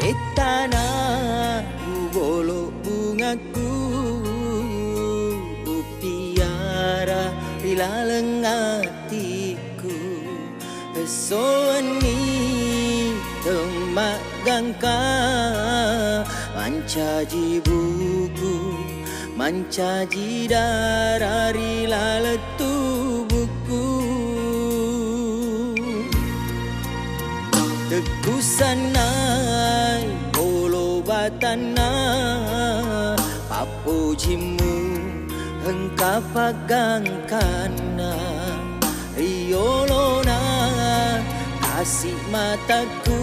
Etana bolo bungaku Upiara rilaleng hatiku Pesoni temak gangka Mancaji buku Mancaji darah rilalet tubuhku Tekusanai bolo batana Papo jimu engkau pagangkana Riolona kasih mataku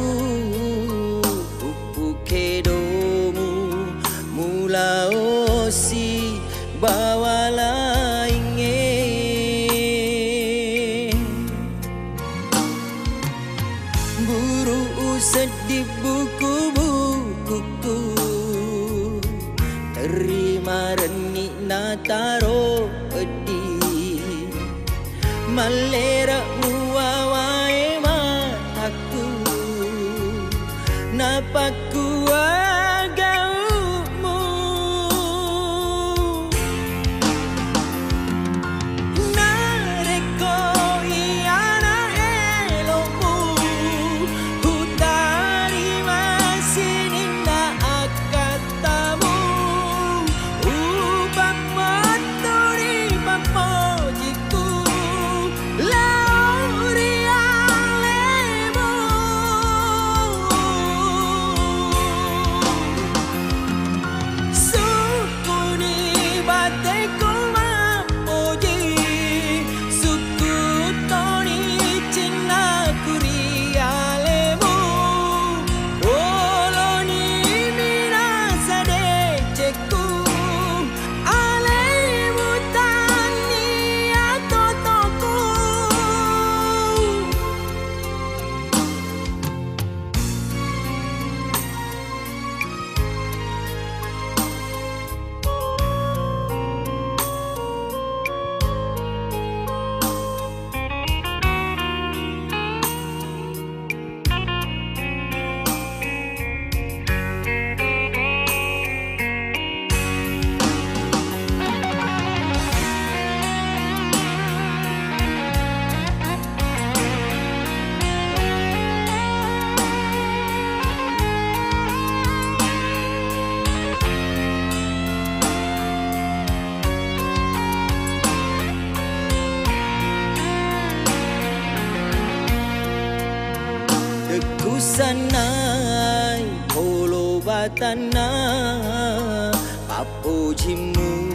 Upuke domu mula osi bawalah ingin Buru sedih buku-bukuku Terima renik nataro pedih Malera muawai mataku Napaku agaumu Nareko iana elomu Hutari masini na akatamu Ubak motori pamojiku Lauri alemu Sukuni bateku mapoji Suku toni cina kuri alemu Oloni minasa deceku Alemu tani atotoku Tekusanai bolo batana Papo jimu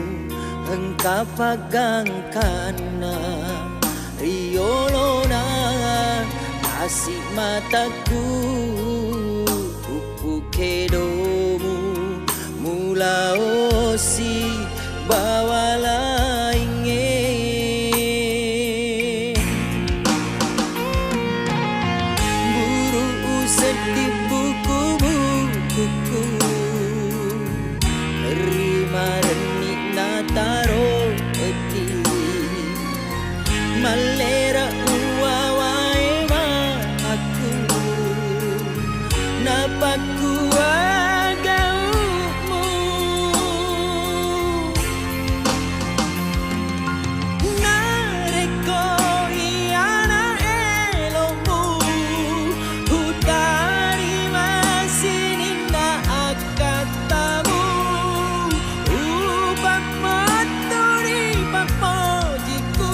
engkau pagangkana Riolona kasih mataku Upuke domu mula osi bawalah ingin Sedih buku-bukuku Terima renik nataro pedih Malera uawai mataku Napaku agaumu Nareko iana elomu Hutari masini na akatamu Ubak motori pamojiku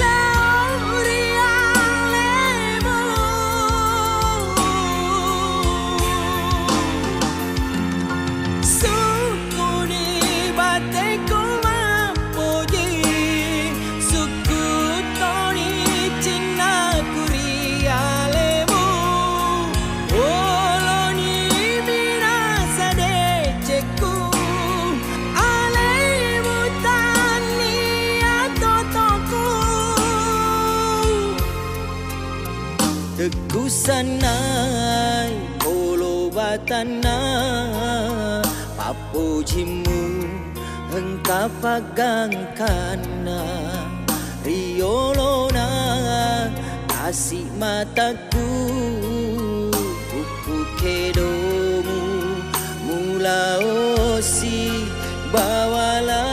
Lauri alemu Sukuni bateku mapoji Suku toni cina kuri alemu Oloni minasa deceku Alemu tani atotoku Tekusanai bolo batana Papo jimu engkau pagangkana Riolona kasih mataku Upuke kedomu mula osi bawalah